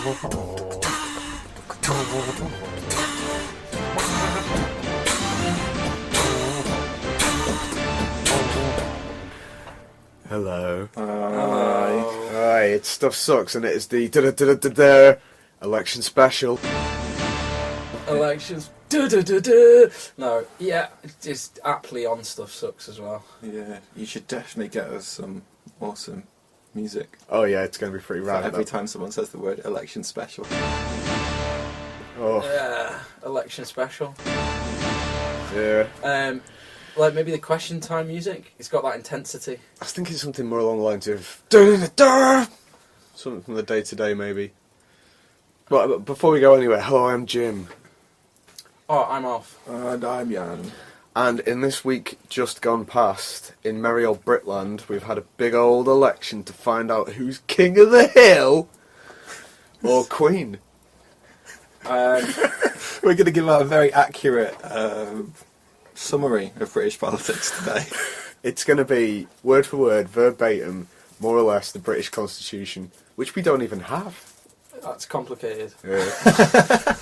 Hello. Hi, it's Stuff Sucks, and it is the election special. Elections. No, yeah, it's aptly on Stuff Sucks as well. Yeah, you should definitely get us some awesome music. Oh yeah, it's going to be pretty rad. Every time someone says the word election special. Oh. Yeah, election special. Yeah. Like maybe the question time music. It's got that intensity. I was thinking something more along the lines of something from the day to day, maybe. But before we go anywhere, hello, I'm Jim. Oh, I'm off. And I'm Jan. And in this week just gone past, in merry old Britland, we've had a big old election to find out who's king of the hill or queen. We're going to give out a very accurate summary of British politics today. It's going to be, word for word, verbatim, more or less, the British Constitution, which we don't even have. That's complicated. Yeah.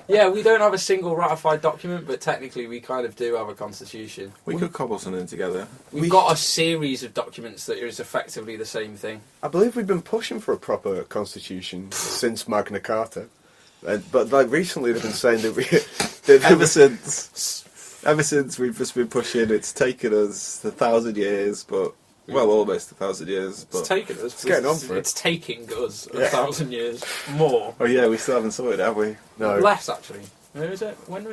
Yeah, we don't have a single ratified document, but technically we kind of do have a constitution. We could cobble something together. We've got a series of documents that is effectively the same thing. I believe we've been pushing for a proper constitution since Magna Carta. But like recently they've been saying that Ever since we've just been pushing, it's taken us 1,000 years, but... Well, almost 1,000 years. But it's taken us. It's getting on for it. It's taking us 1,000 years more. Oh yeah, we still haven't sorted, have we? No. Less, actually. When was it? When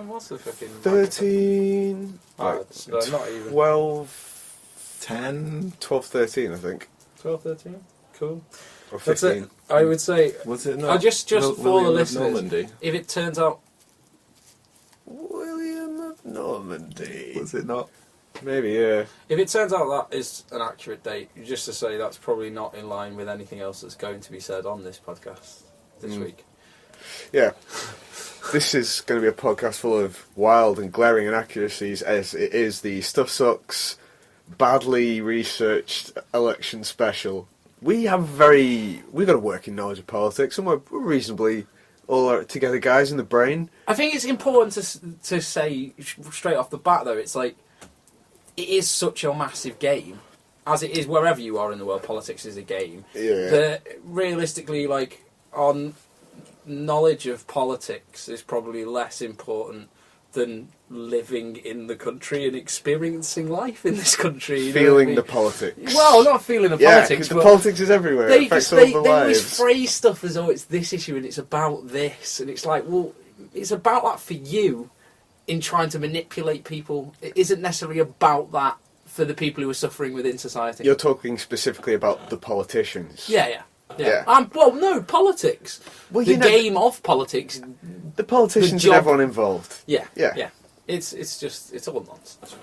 was the fucking... 13... Oh, not even. 12... 10? 12, 13, I think. 12, 13? Cool. Or That's 15. it. I would say... Was it not? Just for the William of listeners, Normandy? if it turns out... William of Normandy. Was it not? Maybe, yeah. If it turns out that is an accurate date, just to say that's probably not in line with anything else that's going to be said on this podcast this week. Yeah. This is going to be a podcast full of wild and glaring inaccuracies, as it is the Stuff Sucks badly researched election special. We've got a working knowledge of politics, and we're reasonably all together guys in the brain. I think it's important to say straight off the bat, though, it's like, it is such a massive game, as it is wherever you are in the world. Politics is a game. Yeah. That realistically, like, on knowledge of politics is probably less important than living in the country and experiencing life in this country. You Feeling the politics. Well, not feeling the politics, the but politics is everywhere. It affects all the lives. They always phrase stuff as, oh, it's this issue and it's about this. And it's like, well, it's about that for you. In trying to manipulate people, it isn't necessarily about that for the people who are suffering within society. You're talking specifically about the politicians. Yeah. Yeah. Well, no, politics. Well, the game of politics. The politicians and everyone involved. Yeah. Yeah. It's all nonsense.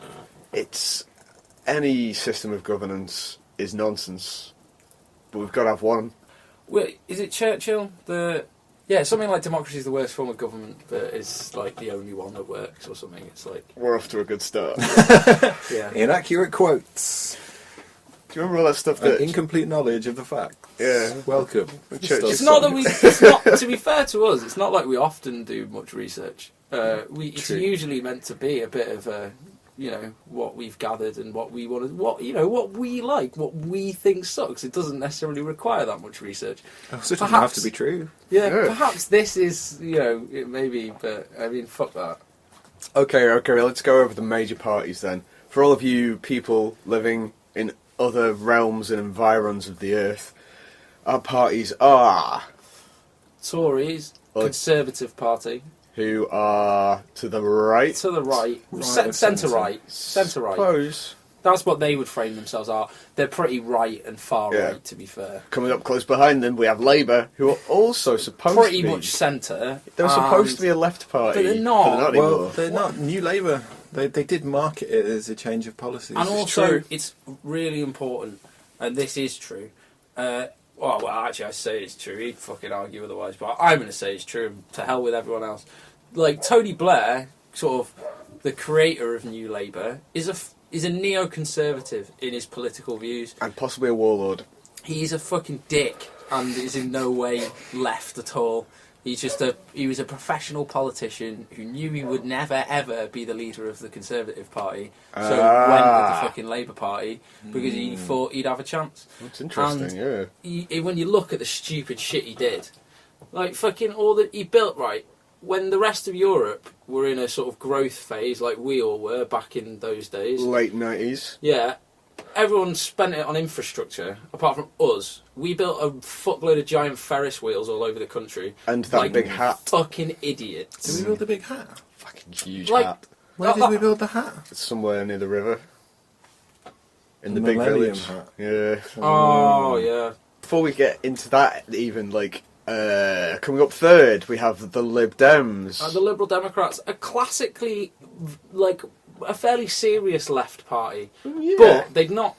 It's any system of governance is nonsense, but we've got to have one. Wait, is it Churchill? Something like democracy is the worst form of government, but it's like the only one that works or something. It's like... We're off to a good start. Yeah. Inaccurate quotes. Do you remember all that stuff An that... incomplete knowledge of the facts. Yeah. Welcome. It's not that it's not, to be fair to us, it's not like we often do much research. It's True. usually meant to be a bit of a, what we've gathered and what we want to, what we like, what we think sucks. It doesn't necessarily require that much research. So it doesn't have to be true. Yeah, Yeah. perhaps this is, it may be, but I mean, fuck that. Okay, let's go over the major parties then. For all of you people living in other realms and environs of the earth, our parties are... Tories, Conservative Party. Who are to the right? To the right. Right of Centre-right. centre. Centre-right. Suppose. That's what they would frame themselves are. They're pretty right and far Yeah. right, to be fair. Coming up close behind them, we have Labour, who are also supposed Pretty to be... much centre. They're supposed to be a left party. But they're not. anymore. Well, they're not. New Labour. They did market it as a change of policy. And also, it's really important, and this is true. Actually, I say it's true. He'd fucking argue otherwise, but I'm going to say it's true. And to hell with everyone else. Like, Tony Blair, sort of the creator of New Labour, is a neoconservative in his political views. And possibly a warlord. He's a fucking dick. and is in no way left at all. He was a professional politician who knew he would never ever be the leader of the Conservative Party, so went with the fucking Labour Party because he thought he'd have a chance. That's interesting, and when you look at the stupid shit he did, like fucking all that he built, right? When the rest of Europe were in a sort of growth phase, like we all were back in those days, Late 90s. yeah, everyone spent it on infrastructure, apart from us. We built a fuckload of giant Ferris wheels all over the country. And that like big hat. Fucking idiots. Did we build the big hat? Fucking huge Like- hat. Where did we build the hat? It's somewhere near the river. In the The big Millennium village. Hat. Yeah. Oh, yeah. Before we get into that, even, like, coming up third, we have the Lib Dems. The Liberal Democrats are classically, like, a fairly serious left party. Yeah. But they've not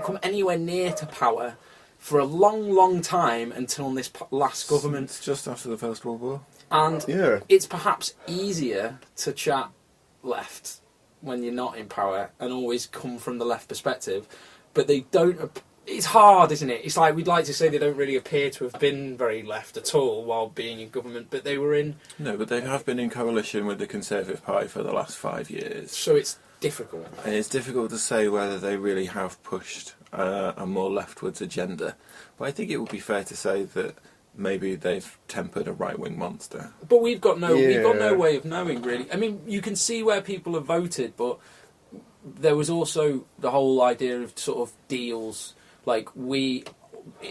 come anywhere near to power for a long, long time until this last government. It's just after the First World War. And Yeah. it's perhaps easier to chat left when you're not in power and always come from the left perspective. But they don't... It's hard, isn't it? It's like we'd like to say they don't really appear to have been very left at all while being in government, but they were in... No, but they have been in coalition with the Conservative Party for the last 5 years. So it's difficult. And it's difficult to say whether they really have pushed a more leftwards agenda. But I think it would be fair to say that maybe they've tempered a right-wing monster. But we've got no Yeah. way of knowing, really. I mean, you can see where people have voted, but there was also the whole idea of sort of deals. Like,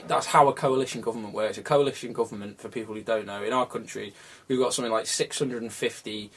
that's how a coalition government works. A coalition government, for people who don't know, in our country, we've got something like 650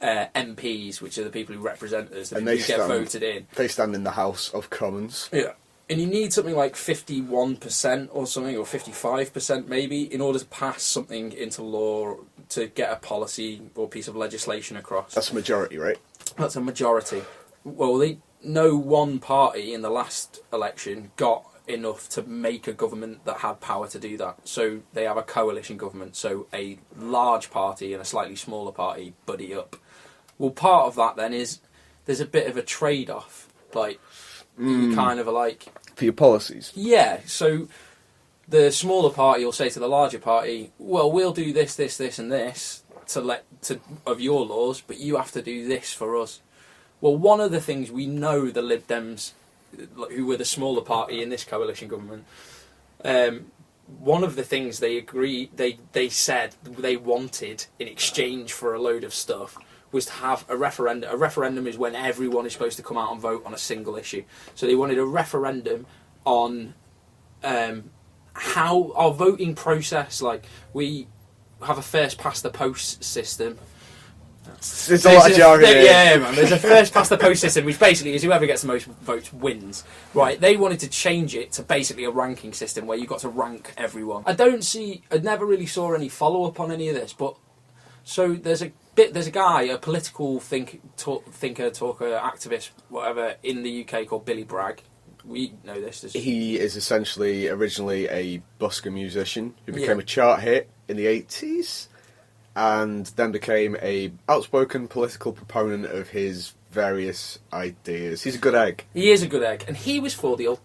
MPs, which are the people who represent us, And who they get stand- voted in. They stand in the House of Commons. Yeah. And you need something like 51% or something, or 55% maybe, in order to pass something into law, to get a policy or piece of legislation across. That's a majority, right? That's a majority. Well, no one party in the last election got enough to make a government that had power to do that. So they have a coalition government, so a large party and a slightly smaller party buddy up. Well, part of that then is there's a bit of a trade-off. Like, you kind of are like... For your policies. Yeah, so the smaller party will say to the larger party, well, we'll do this, this, this and this of your laws, but you have to do this for us. Well, one of the things we know the Lib Dems, who were the smaller party in this coalition government, one of the things they said they wanted in exchange for a load of stuff was to have a referendum. A referendum is when everyone is supposed to come out and vote on a single issue. So they wanted a referendum on how our voting process, like we have a first past the post system. There's a lot of jargon here. Yeah, man. There's a first past the post system, which basically is whoever gets the most votes wins. Right? They wanted to change it to basically a ranking system where you got to rank everyone. I never really saw any follow up on any of this, but so there's a guy, a political thinker, talker, activist, whatever, in the UK called Billy Bragg. We know this. He is essentially originally a busker musician who became a chart hit in the 80s and then became a outspoken political proponent of his various ideas. He's a good egg. He is a good egg, and he was for the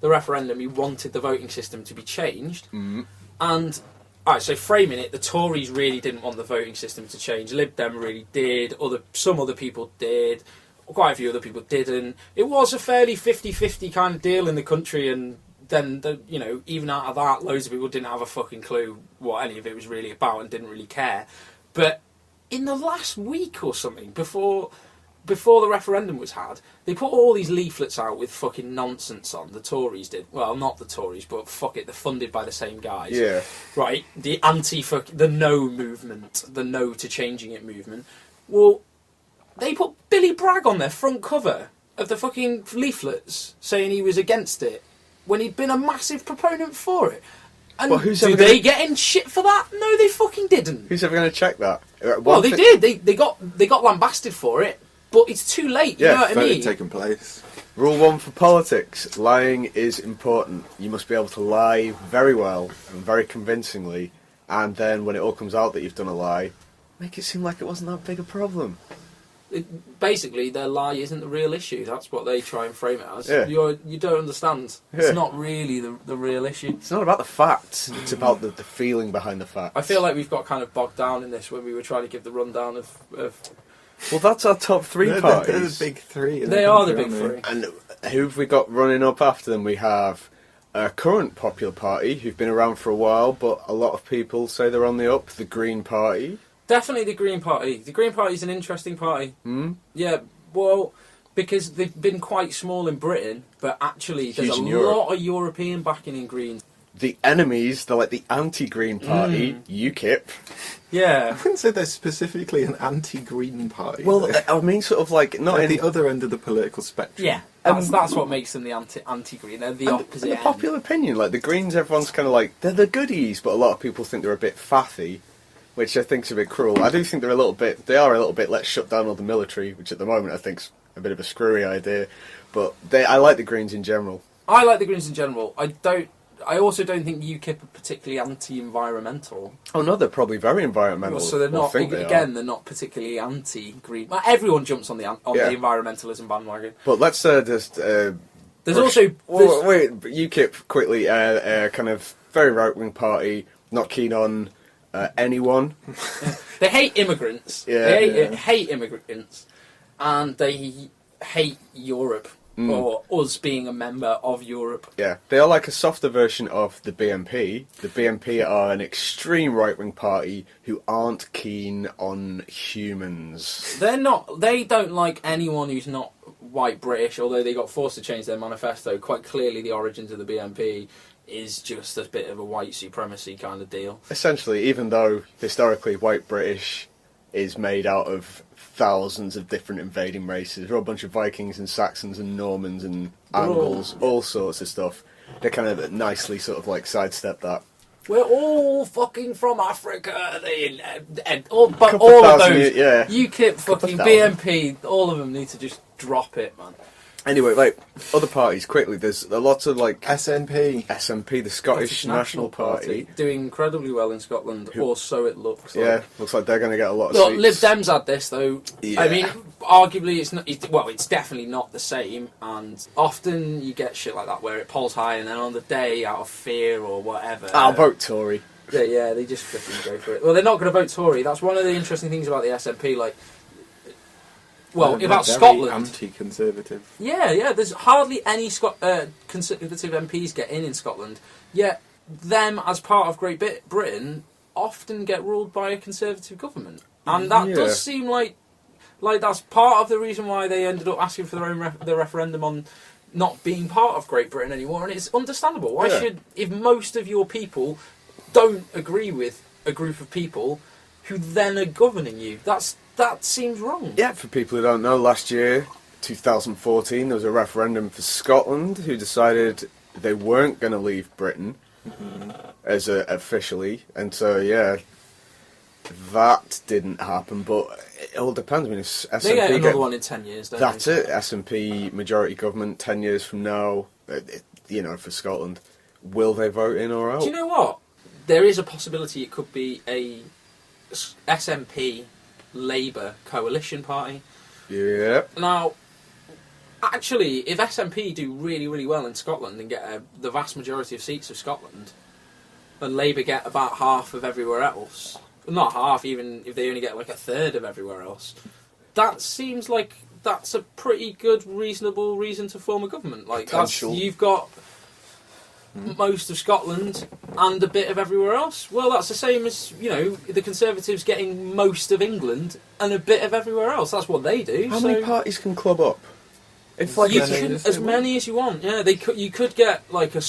referendum. He wanted the voting system to be changed, and alright, so framing it, the Tories really didn't want the voting system to change. Lib Dem really did. Some other people did. Quite a few other people didn't. It was a fairly 50-50 kind of deal in the country, and then, even out of that, loads of people didn't have a fucking clue what any of it was really about and didn't really care. But in the last week or something, before the referendum was had, they put all these leaflets out with fucking nonsense on. The Tories did. Well, not the Tories, but fuck it, they're funded by the same guys. Yeah. Right? The the no movement, the no to changing it movement. Well, they put Billy Bragg on their front cover of the fucking leaflets saying he was against it when he'd been a massive proponent for it. And Well, who's do ever they gonna- get in shit for that? No, they fucking didn't. Who's ever going to check that? Well, they did. They got lambasted for it, but it's too late. You Yeah, know what I Vote mean? had taken place. Rule 1 for politics. Lying is important. You must be able to lie very well and very convincingly, and then when it all comes out that you've done a lie, make it seem like it wasn't that big a problem. Basically, their lie isn't the real issue. That's what they try and frame it as. Yeah. You don't understand. Yeah. It's not really the real issue. It's not about the facts. It's about the feeling behind the facts. I feel like we've got kind of bogged down in this when we were trying to give the rundown of Well, that's our top three They're parties. the big three. in they are the country, big aren't three. And who have we got running up after them? We have a current popular party who've been around for a while, but a lot of people say they're on the up. The Green Party. Definitely the Green Party. The Green Party is an interesting party. Yeah, well, because they've been quite small in Britain, but actually there's Huge a in Europe. lot of European backing in Greens. The enemies, they're like the anti-Green Party, UKIP. Yeah. I wouldn't say they're specifically an anti-green party. Well, though. I mean, sort of like not They're in the other end of the political spectrum. Yeah, that's what makes them the anti-green. They're the opposite in the end. popular opinion. Like the Greens, everyone's kind of like they're the goodies, but a lot of people think they're a bit fatty, which I think's a bit cruel. I do think they are a little bit. Let's shut down all the military, which at the moment I think's a bit of a screwy idea. But I like the Greens in general. I like the Greens in general. I also don't think UKIP are particularly anti-environmental. Oh no, they're probably very environmental. So they're Well, I not. think they Again, are. they're not particularly anti-green. Well, everyone jumps on the Yeah. environmentalism bandwagon. But let's just. There's brush- also Well, wait, but UKIP quickly. Kind of very right-wing party. Not keen on anyone. they hate immigrants. Yeah. They hate immigrants, and they hate Europe or us being a member of Europe. Yeah, they are like a softer version of the BNP. The BNP are an extreme right-wing party who aren't keen on humans. They're not. They don't like anyone who's not white British. Although they got forced to change their manifesto. Quite clearly, the origins of the BNP is just a bit of a white supremacy kind of deal. Essentially, even though historically white British is made out of thousands of different invading races, there are a bunch of Vikings and Saxons and Normans and Angles, all sorts of stuff. They kind of nicely sort of like sidestep that. We're all fucking from Africa. But Couple all of thousand, those, yeah. UKIP, fucking thousand. BNP, all of them need to just drop it, man. Anyway, like other parties, quickly. There's a lot of like SNP. SNP, the Scottish National Party. doing incredibly well in Scotland, or so it looks. Yeah, Like. looks like they're going to get a lot of Look, seats. Lib Dems had this though. Yeah. I mean, arguably it's not. It's definitely not the same. And often you get shit like that where it polls high, and then on the day, out of fear or whatever, I'll vote Tory. Yeah, they just fucking go for it. Well, they're not going to vote Tory. That's one of the interesting things about the SNP. Like, well, They're about very Scotland. anti-conservative. Yeah. There's hardly any Conservative MPs get in Scotland. Yet, them as part of Great Britain often get ruled by a Conservative government, and that Yeah. does seem like that's part of the reason why they ended up asking for their referendum on not being part of Great Britain anymore. And it's understandable. Why Yeah. should, if most of your people don't agree with a group of people who then are governing you, that seems wrong. Yeah, for people who don't know, last year, 2014, there was a referendum for Scotland who decided they weren't going to leave Britain as officially, and so yeah, that didn't happen. But it all depends. I mean, if SNP They get another one in 10 years, don't that's they? it. SNP majority government 10 years from now. For Scotland, will they vote in or out? Do you know what? There is a possibility it could be a SNP Labour coalition party. Yeah. Now, actually, if SNP do really, really well in Scotland and get the vast majority of seats of Scotland, and Labour get about half of everywhere else, not half, even if they only get like a third of everywhere else, that seems like that's a pretty good, reasonable reason to form a government. Like, you've got most of Scotland and a bit of everywhere else. Well, that's the same as, the Conservatives getting most of England and a bit of everywhere else. That's what they do. How many parties can club up? If like You many can, as as they many as you want. Yeah, you could get like a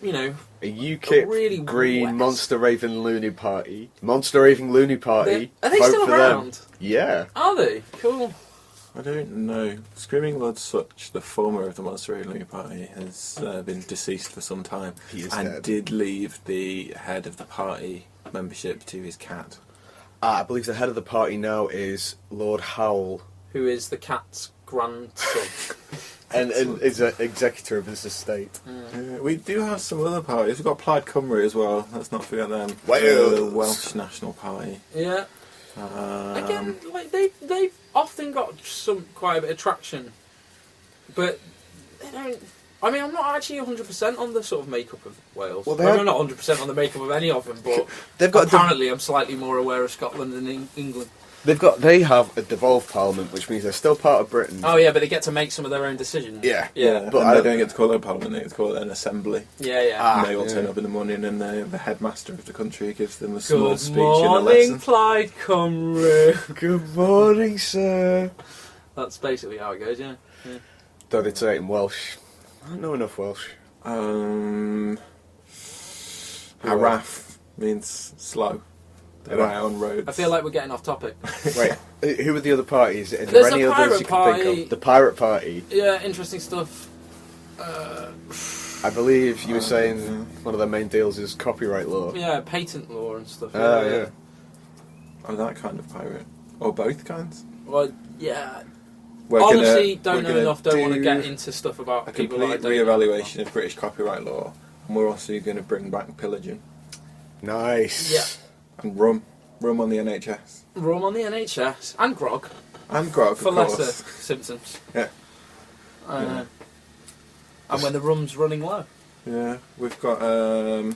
a UKIP, really Green, west. Monster Raving Loony Party. Monster Raving Loony Party. Are they vote still for around? Them. Yeah. Are they? Cool. I don't know. Screaming Lord Such, the former of the Monster Railing Party, has been deceased for some time. He is and dead. did leave the head of the party membership to his cat. I believe the head of the party now is Lord Howell. Who is the cat's grandson? And is an executor of his estate. We do have some other parties. We've got Plaid Cymru as well. Let's not forget them. Wales. The Welsh National Party. Yeah. Again, like they've often got quite a bit of traction, but they don't. I mean, I'm not actually 100% on the sort of makeup of Wales. Well, I'm not 100% on the makeup of any of them, but apparently I'm slightly more aware of Scotland than England. They have a devolved parliament, which means they're still part of Britain. Oh yeah, but they get to make some of their own decisions. Yeah. But they don't get to call it a parliament; they get to call it an assembly. Yeah. And they all turn up in the morning, and the headmaster of the country gives them a small speech Good in a morning, lesson. Plaid Cymru. Good morning, sir. That's basically how it goes. Yeah. Though they say it in Welsh. I don't know enough Welsh. Araf means slow. They're out on roads. I feel like we're getting off topic. Wait, who are the other parties? Are There's there any the others Pirate you can think Party. of? The Pirate Party. Yeah, interesting stuff. I believe you were saying one of their main deals is copyright law. Yeah, patent law and stuff. Yeah. Oh, that kind of pirate. Or both kinds. Well, yeah. We're Honestly, gonna don't know enough. Don't want to do get into stuff about a people complete that I don't know. re-evaluation of British copyright law, and we're also going to bring back pillaging Nice. Yeah. and rum on the NHS Rum on the NHS and grog and grog, for of lesser course. symptoms. Yeah. And when the rum's running low. Yeah, we've got the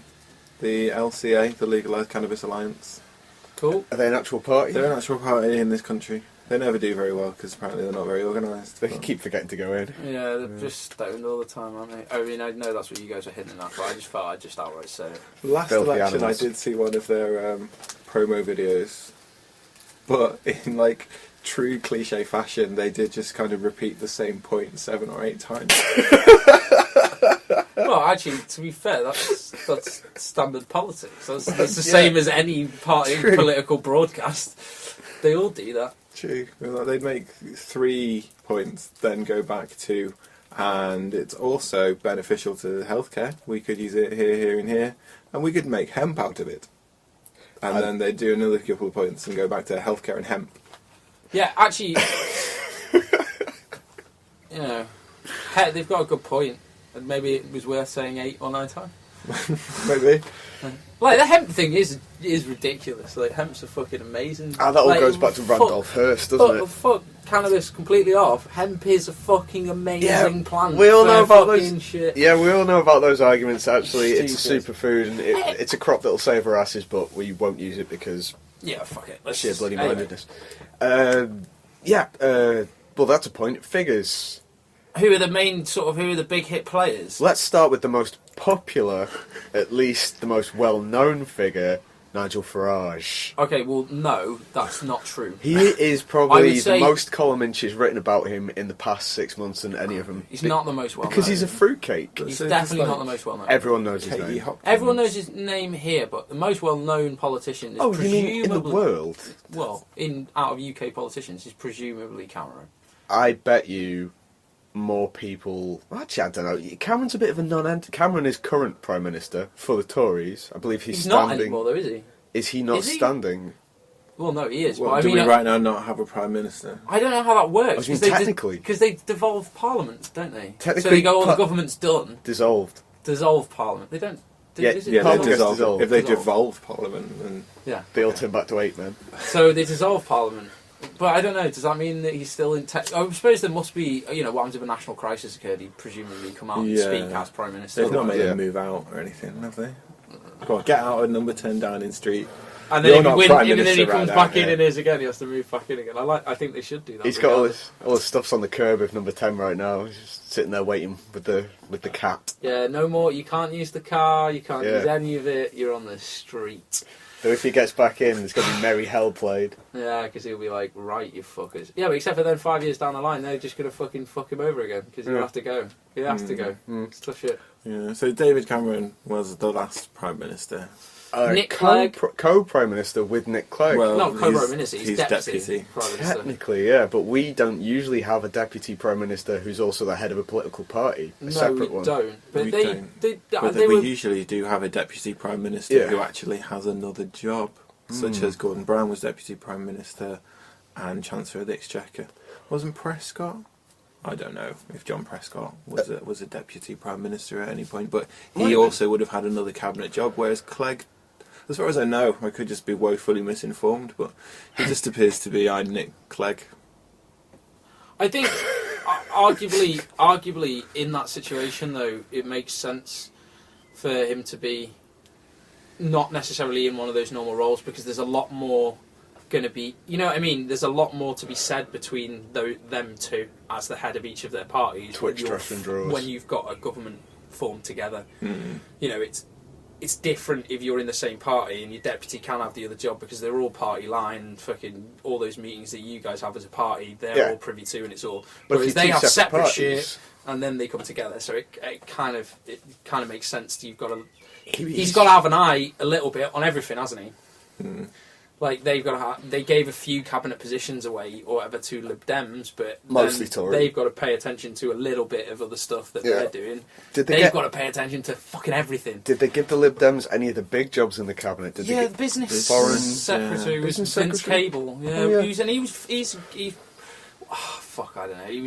LCA, the Legalised Cannabis Alliance. Cool. Are they an actual party? They're an actual party in this country. They never do very well because apparently they're not very organised. They keep forgetting to go in. Yeah, they're just stoned all the time, aren't they? I mean, I know that's what you guys are hinting at, but I just thought I'd just outright say it. Last Filthy election, animals. I did see one of their promo videos, but in like true cliche fashion, they did just kind of repeat the same point 7 or 8 times. Well, actually, to be fair, that's standard politics. It's the same as any party political broadcast. They all do that. True. Well, they'd make 3 points, then go back to, and it's also beneficial to healthcare. We could use it here, here, and here, and we could make hemp out of it. And then they'd do another couple of points and go back to healthcare and hemp. Yeah, actually, you know, they've got a good point. And maybe it was worth saying 8 or 9 times. Maybe. Like, the hemp thing is ridiculous. Like, hemp's are fucking amazing. That all goes back to Randolph Hearst, doesn't it? Fuck cannabis completely off. Hemp is a fucking amazing plant. We all know about fucking those. shit. Yeah, we all know about those arguments. Actually, it's a Stupid. superfood, and it's a crop that'll save our asses, but we won't use it because Yeah, fuck it. sheer bloody anyway. mindedness. Well, that's a point. Figures. Who are the big hit players? Let's start with the most popular, at least the most well-known figure, Nigel Farage. Okay, well, no, that's not true. He is I probably would say- the most column inches written about him in the past 6 months than any of them. He's not the most well known. Because he's a fruitcake. He's So definitely just not like the most well known. Everyone knows his Katie name. Hopkins. Everyone knows his name here, but the most well known politician is Oh, you presumably... mean in the world? Well, out of UK politicians, is presumably Cameron. I bet you more people... Actually, I don't know. Cameron's a bit of a non-entity. Cameron is current Prime Minister for the Tories. I believe he's He's standing... not anymore, though, is he? Is he not Is he? standing? Well, no, he is. Well, but I do mean, we right now not have a Prime Minister? I don't know how that works. I mean, technically. Because they devolve Parliament, don't they? Technically, so they go, the government's done. Dissolved. Dissolve Parliament. They don't... Yeah, is it Yeah, Parliament they gets dissolve. dissolved. If they Dissolve. devolve Parliament, then Yeah. They all turn back to 8 men. So they dissolve Parliament. But I don't know, does that mean that he's still in... I suppose there must be... what happens if a national crisis occurred? He'd presumably come out and Yeah. speak as Prime Minister. they've not made Yeah. him move out or anything, have they? Go on, get out of number 10 Downing Street. And You're then, not if Prime he Minister comes right back now, in yeah. and is again, he has to move back in again. I think they should do that. He's got all regardless. his stuff's on the curb with number 10 right now. He's just sitting there waiting with the cat. Yeah, no more. You can't use the car. You can't Yeah. use any of it. You're on the street. So if he gets back in, there's going to be merry hell played. Yeah, because he'll be like, right, you fuckers. Yeah, but except for then 5 years down the line, they're just going to fucking fuck him over again because he'll Yeah. have to go. He has to go. It's tough shit. Yeah. So David Cameron was the last Prime Minister. Nick Clegg. Co-Prime Minister with Nick Clegg. Well, Not co-prime he's- minister, he's he's deputy. deputy. Prime Minister. Technically, yeah, but we don't usually have a deputy prime minister who's also the head of a political party. A No, separate we one. don't. But We they don't. But they we were... usually do have a deputy prime minister Yeah. who actually has another job, such as Gordon Brown was deputy prime minister and Chancellor of the Exchequer. Wasn't Prescott? I don't know if John Prescott was a deputy prime minister at any point, but he also would have had another cabinet job, whereas Clegg As far as I know, I could just be woefully misinformed, but he just appears to be Nick Clegg. I think, arguably, in that situation, though, it makes sense for him to be not necessarily in one of those normal roles, because there's a lot more going to be, you know what I mean? There's a lot more to be said between them two as the head of each of their parties. Twitch dressing drawers. When you've got a government formed together. Mm. You know, it's different if you're in the same party and your deputy can have the other job, because they're all party line and fucking all those meetings that you guys have as a party, they're all privy to, and it's all. But Whereas they have separate parties, shit and then they come together, so it kind of makes sense. He's got to have an eye a little bit on everything, hasn't he? Mm. Like they gave a few cabinet positions away or whatever to Lib Dems, but mostly Tory. They've got to pay attention to a little bit of other stuff that they're doing. They've got to pay attention to fucking everything. Did they give the Lib Dems any of the big jobs in the cabinet? The business foreign secretary was Vince Cable. Yeah, oh, yeah. I don't know. He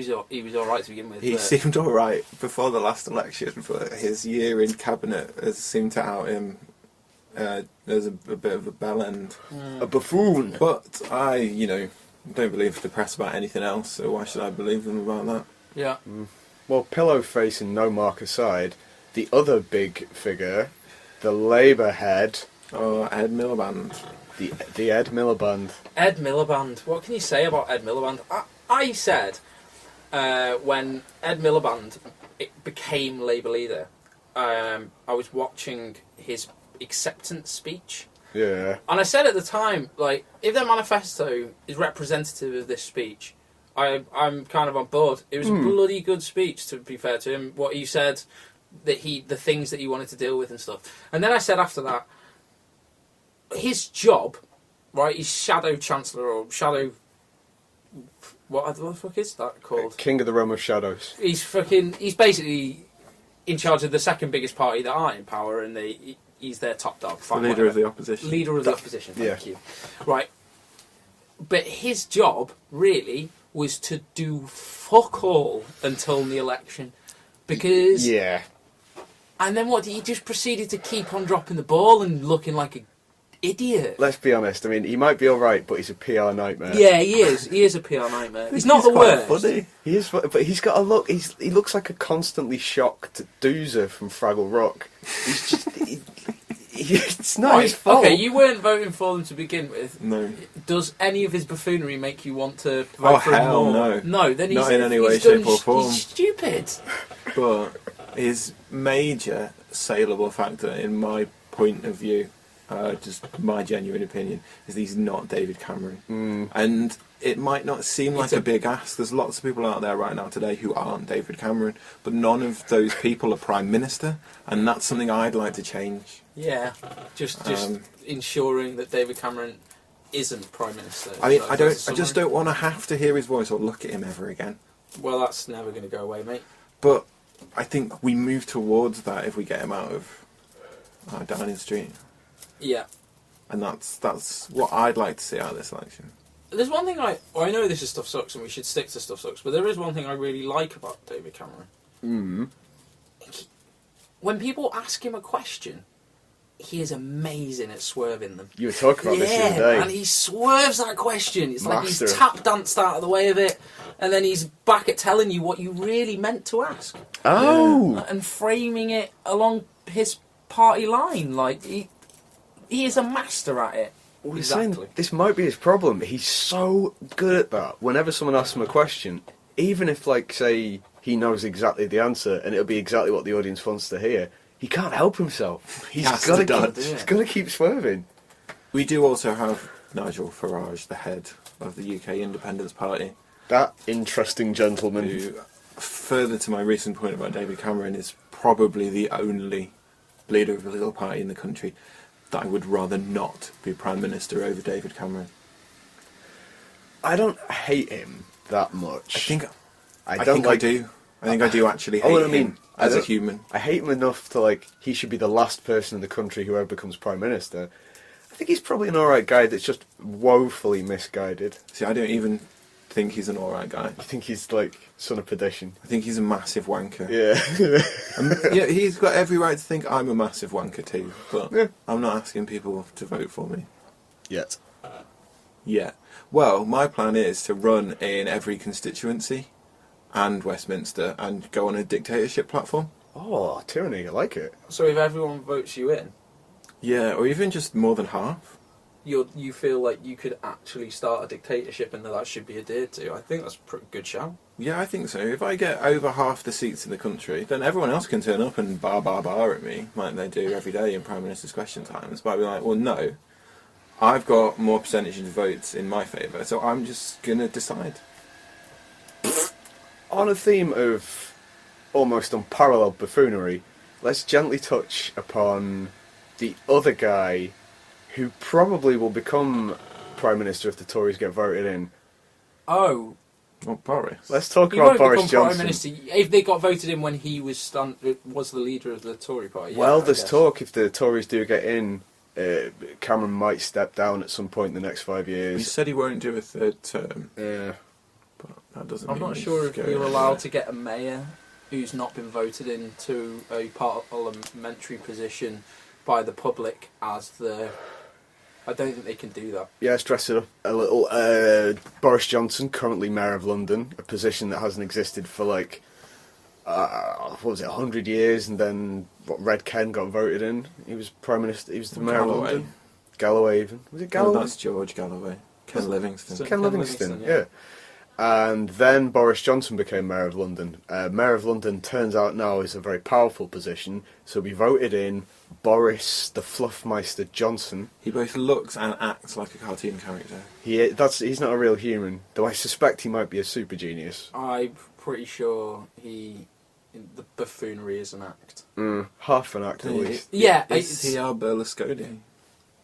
was all right to begin with. He seemed all right before the last election, but his year in cabinet has seemed to out him. There's a bit of a bell end. A buffoon. But I, don't believe the press about anything else, so why should I believe them about that? Yeah. Well, pillow face and no mark aside, the other big figure, the Labour head... Oh, Ed Miliband. The Ed Miliband. Ed Miliband. What can you say about Ed Miliband? I said when Ed Miliband became Labour leader, I was watching his acceptance speech. Yeah. And I said at the time, like, if their manifesto is representative of this speech, I'm kind of on board. It was a bloody good speech, to be fair to him. What he said, the things that he wanted to deal with and stuff. And then I said after that, his job, right? He's shadow chancellor or shadow. What the fuck is that called? King of the Realm of Shadows. He's basically in charge of the second biggest party that aren't in power, and he's their top dog. The leader of the opposition. Leader of the opposition, thank you. Right. But his job, really, was to do fuck all until the election. Because... Yeah. And then what, he just proceeded to keep on dropping the ball and looking like an idiot. Let's be honest, I mean, he might be alright, but he's a PR nightmare. Yeah, he is. He is a PR nightmare. He's not the quite worst. funny. He is, but he's got a look. He looks like a constantly shocked Doozer from Fraggle Rock. He's just. It's not his fault. Okay, you weren't voting for them to begin with. No. Does any of his buffoonery make you want to vote for him hell more? no. No, then he's Not in any way, he's done shape or form. He's stupid. But his major saleable factor, in my point of view, just my genuine opinion, is that he's not David Cameron. And it might not seem like a big ask. There's lots of people out there right now today who aren't David Cameron, but none of those people are Prime Minister, and that's something I'd like to change. Yeah, just ensuring that David Cameron isn't Prime Minister. I mean, I just don't want to have to hear his voice or look at him ever again. Well, that's never going to go away, mate. But I think we move towards that if we get him out of Downing Street. Yeah. And that's what I'd like to see out of this election. There's one thing I know this is Stuff Sucks and we should stick to Stuff Sucks, but there is one thing I really like about David Cameron. When people ask him a question, he is amazing at swerving them. You were talking about this the other day. And he swerves that question. It's like he's Master. tap danced out of the way of it, and then he's back at telling you what you really meant to ask. Oh! And framing it along his party line. Like, he is a master at it. Well, Exactly. saying this might be his problem. He's so good at that. Whenever someone asks him a question, even if, like, say, he knows exactly the answer and it'll be exactly what the audience wants to hear, he can't help himself. He's got to keep swerving. We do also have Nigel Farage, the head of the UK Independence Party. That interesting gentleman. Who, further to my recent point about David Cameron, is probably the only leader of a little party in the country that I would rather not be Prime Minister over David Cameron. I don't hate him that much. I think I do actually hate him as a human. I hate him enough to, like, he should be the last person in the country who ever becomes Prime Minister. I think he's probably an alright guy that's just woefully misguided. See, I don't even think he's an alright guy. I think he's like son of perdition. I think he's a massive wanker. Yeah. Yeah, he's got every right to think I'm a massive wanker too, but Yeah. I'm not asking people to vote for me. Yet. Yeah. Well, my plan is to run in every constituency and Westminster and go on a dictatorship platform. Oh, tyranny! I like it. So if everyone votes you in, Yeah, or even just more than half. you feel like you could actually start a dictatorship and that should be adhered to. I think that's a pretty good shout. Yeah, I think so. If I get over half the seats in the country, then everyone else can turn up and bar at me, like they do every day in Prime Minister's Question Times. But I'd be like, well, no, I've got more percentage of votes in my favour, so I'm just going to decide. On a theme of almost unparalleled buffoonery, let's gently touch upon the other guy who probably will become Prime Minister if the Tories get voted in. Oh, Well, Boris. Let's talk he about won't Boris become Prime Johnson. Minister if they got voted in when he was was the leader of the Tory party. Yeah, Well, I there's guess. talk if the Tories do get in, Cameron might step down at some point in the next 5 He years. said he won't do a third term, Yeah. but that doesn't I'm mean not he's sure if going you're anywhere. allowed to get a mayor who's not been voted into a parliamentary position by the public as the. I don't think they can do that. Yeah, let's dress it up a little. Boris Johnson, currently Mayor of London, a position that hasn't existed for like, what was it, 100 years, and then Red Ken got voted in. He was Prime Minister, he was the Mayor of Galloway. London. Galloway even. Was it No, Galloway? that's George Galloway. Ken Livingstone. So- Ken Ken Livingstone, Livingstone, yeah. And then Boris Johnson became Mayor of London. Mayor of London turns out now is a very powerful position, so we voted in Boris the Fluffmeister Johnson. He both looks and acts like a cartoon character. He's not a real human, though I suspect he might be a super genius. I'm pretty sure the buffoonery is an act. Half an act at least. Yeah, Is he our Berlusconi?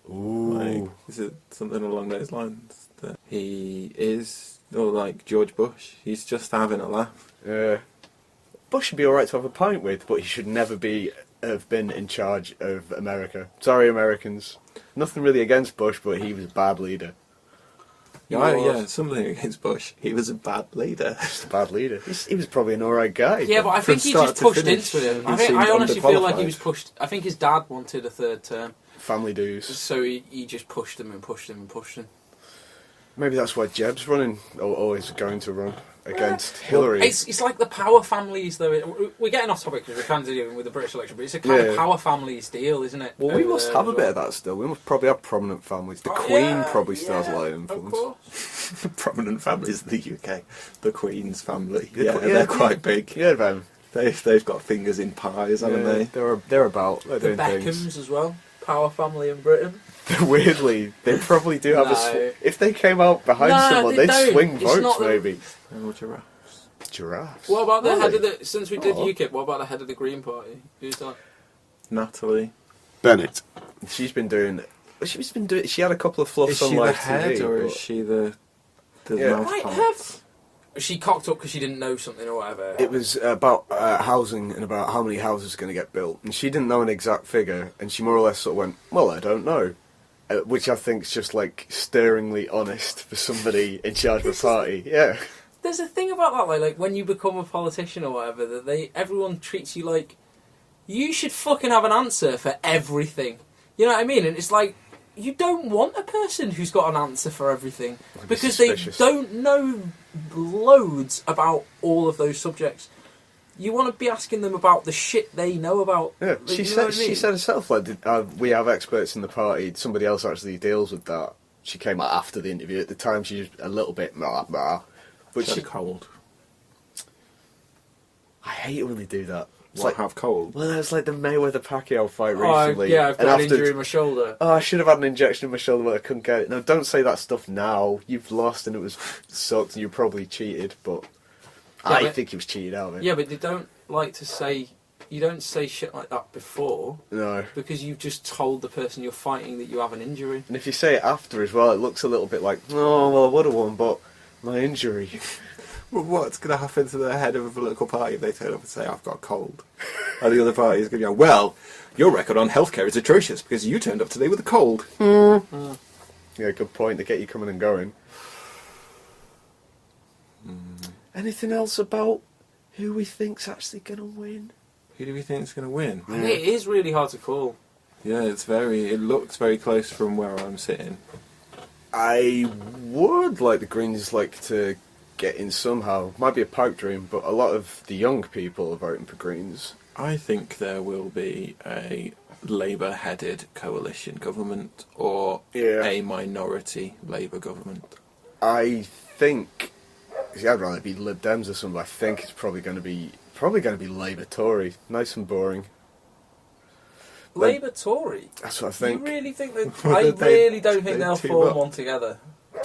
Ooh. Like, is it something along those lines? That he is, or like George Bush, he's just having a laugh. Bush should be alright to have a pint with, but he should never have been in charge of America. Sorry, Americans. Nothing really against Bush, but he was a bad leader. Yeah, something against Bush. He was a bad leader. Just a bad leader. He was probably an alright guy. Yeah, but I From think he start just to pushed finish, into it. he seemed I honestly feel like he underqualified. was pushed. I think his dad wanted a third term, Family dues. so he just pushed him and pushed him and pushed him. Maybe that's why Jeb's running, or always going to run against Hillary. It's like the power families, though. We're getting off topic because we're kind of dealing with the British election, but it's a kind of Yeah. power families deal, isn't it? Well, we over must there have a as bit well. of that still. We must probably have prominent families. The Oh, Queen yeah, probably still has a yeah, lot of Of influence. course. Prominent families in the UK. The Queen's family. The Yeah, Que- they're quite big. Yeah, them. They've got fingers in pies, haven't they? They're about. They're The doing Beckhams things. as well. Power family in Britain. Weirdly, they probably do have No. if they came out behind No, someone, they they'd don't. swing It's votes not the- maybe. Oh, giraffe. Giraffes. What about the Really? head of the? Since we did Oh. UKIP, what about the head of the Green Party? Who's that? Natalie. Bennett? She's been doing. She had a couple of fluffs Is on she the live head TV, or but is she the Yeah. mouth Right, part? She cocked up because she didn't know something or whatever. It was about housing and about how many houses are going to get built, and she didn't know an exact figure, and she more or less sort of went, "Well, I don't know," which I think is just like stirringly honest for somebody in charge of a party. Yeah. There's a thing about that, like when you become a politician or whatever, that everyone treats you like you should fucking have an answer for everything. You know what I mean? And it's like you don't want a person who's got an answer for everything I'd be because suspicious. they don't know loads about all of those subjects. You want to be asking them about the shit they know about. Yeah, Like, she you know said. what I mean? She said herself, like, we have experts in the party. Somebody else actually deals with that. She came out after the interview. At the time, she was a little bit blah, but She she. had a cold. I hate it when they do that. It's What, like, have cold? well, it's like the Mayweather Pacquiao fight Oh, recently. yeah, I've and got an after- injury in my shoulder. Oh, I should have had an injection in my shoulder, but I couldn't get it. No, don't say that stuff now. You've lost, and it was sucked, and you probably cheated. But Yeah, I but- think he was cheated out of it. Yeah, but they don't like to say. You don't say shit like that before No. because you've just told the person you're fighting that you have an injury. And if you say it after as well, it looks a little bit like, oh, well, I would have won, but my injury. Well, what's going to happen to the head of a political party if they turn up and say, I've got a cold? And the other party is going to go, well, your record on healthcare is atrocious because you turned up today with a cold. Yeah, good point. They get you coming and going. Well, I have cold. Well, that's going to happen to the head of a political party if they turn up and say, I've got a cold. And the other party is going to go, well, your record on healthcare is atrocious because you turned up today with a cold. Mm. Yeah, good point. They get you coming and going. Anything else about who we think's actually going to win? Who do we think is going to win? I think it is really hard to call. Yeah, it looks very close from where I'm sitting. I would like the Greens to get in somehow. Might be a pipe dream, but a lot of the young people are voting for Greens. I think there will be a Labour-headed coalition government or a minority Labour government. I think... See, I'd rather be Lib Dems or something, but I think it's probably going to be Labour Tory. Nice and boring. Labour Tory? That's what I think. You really think that... I really don't think they'll form one together. I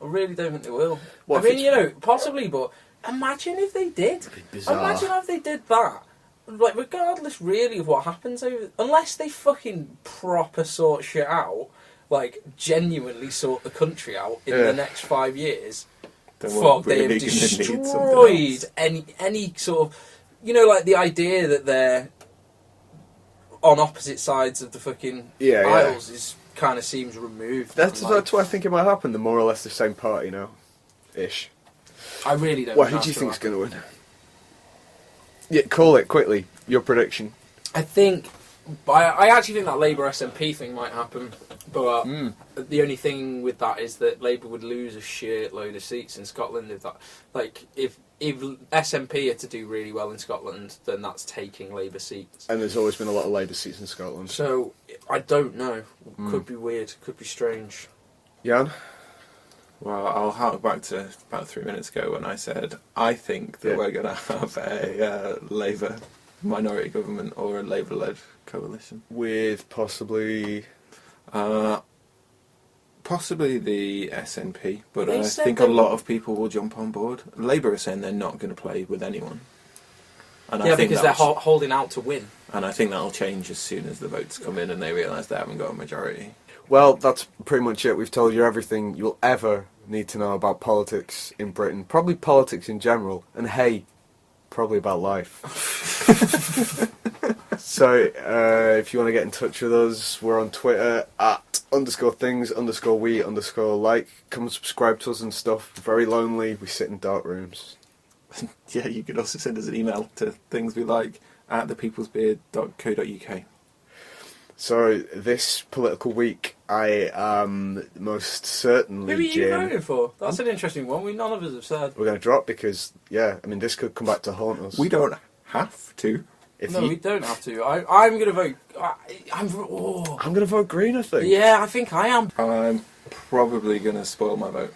really don't think they will. What I mean, possibly, but imagine if they did. Bizarre. Imagine if they did that. Like, regardless really of what happens unless they fucking proper sort shit out, like, genuinely sort the country out in the next 5 years, they have destroyed any sort of... like the idea that they're on opposite sides of the fucking aisles is kind of seems removed. That's what I think it might happen. They're more or less the same party now. Ish. I really don't know. Who do you think's going to win? Yeah, call it quickly. Your prediction. I actually think that Labour SNP thing might happen, but the only thing with that is that Labour would lose a shit load of seats in Scotland if SNP are to do really well in Scotland, then that's taking Labour seats. And there's always been a lot of Labour seats in Scotland. So I don't know. Could be weird. Could be strange. Jan? Well, I'll hark back to about 3 minutes ago when I said I think that we're going to have a Labour minority government or a Labour-led coalition. With possibly the SNP, but I think a lot of people will jump on board. Labour are saying they're not going to play with anyone. And I think because they're holding out to win. And I think that'll change as soon as the votes come in and they realise they haven't got a majority. Well, that's pretty much it. We've told you everything you'll ever need to know about politics in Britain. Probably politics in general. And hey, probably about life. So, if you want to get in touch with us, we're on Twitter at _things_we_like. Come and subscribe to us and stuff. We're very lonely. We sit in dark rooms. Yeah, you could also send us an email to thingswelike@thepeoplesbeard.co.uk. So, this political week, I am most certainly Who are you voting for? That's an interesting one. None of us have said. We're going to drop because, this could come back to haunt us. We don't have to. We don't have to. I'm going to vote... I'm going to vote Green, I think. Yeah, I think I am. I'm probably going to spoil my vote.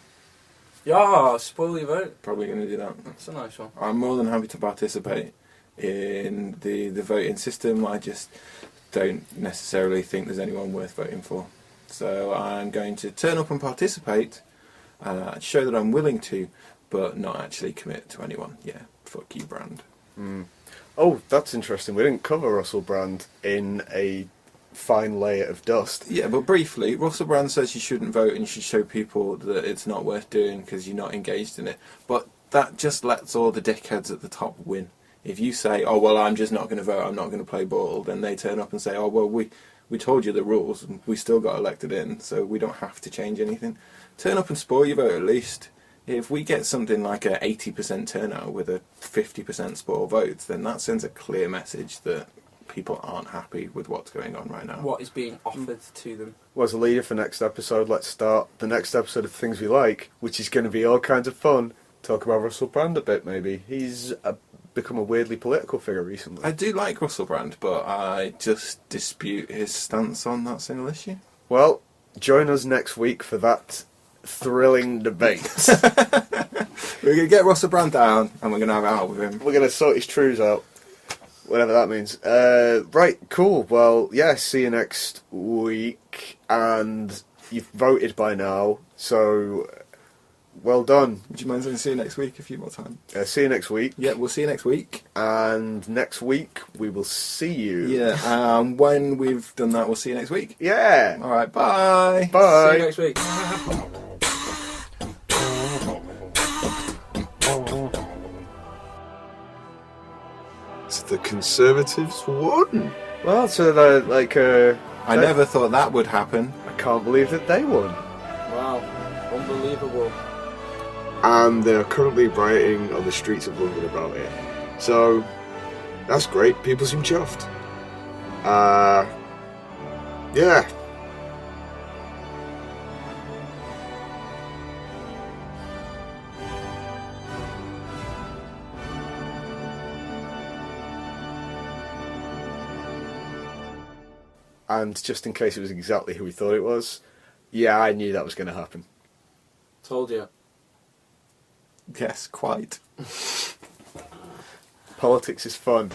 Yeah, spoil your vote. Probably going to do that. That's a nice one. I'm more than happy to participate in the voting system. I just don't necessarily think there's anyone worth voting for. So I'm going to turn up and participate, show that I'm willing to, but not actually commit to anyone. Yeah, fuck you, Brand. Oh, that's interesting. We didn't cover Russell Brand in a fine layer of dust. Yeah, but briefly, Russell Brand says you shouldn't vote and you should show people that it's not worth doing because you're not engaged in it. But that just lets all the dickheads at the top win. If you say, oh, well, I'm just not going to vote, I'm not going to play ball, then they turn up and say, oh, well, we told you the rules and we still got elected in, so we don't have to change anything. Turn up and spoil your vote at least. If we get something like a 80% turnout with a 50% spoil votes, then that sends a clear message that people aren't happy with what's going on right now. What is being offered to them. Well, as a leader for next episode, let's start the next episode of Things We Like, which is going to be all kinds of fun. Talk about Russell Brand a bit, maybe. He's become a weirdly political figure recently. I do like Russell Brand, but I just dispute his stance on that single issue. Well, join us next week for that thrilling debate. We're going to get Russell Brand down and we're going to have it out with him. We're going to sort his truths out. Whatever that means. Right, cool. Well, see you next week. And you've voted by now, so well done. Would you mind saying see you next week a few more times? See you next week. Yeah, we'll see you next week. And next week we will see you. Yeah, when we've done that, we'll see you next week. Yeah. All right, bye. Bye. See you next week. The Conservatives won. Well, so I never thought that would happen. I can't believe that they won. Wow, unbelievable. and they're currently rioting on the streets of London about it. So that's great. People seem chuffed. Yeah. And just in case it was exactly who we thought it was, yeah, I knew that was going to happen. Told you. Yes, quite. Politics is fun.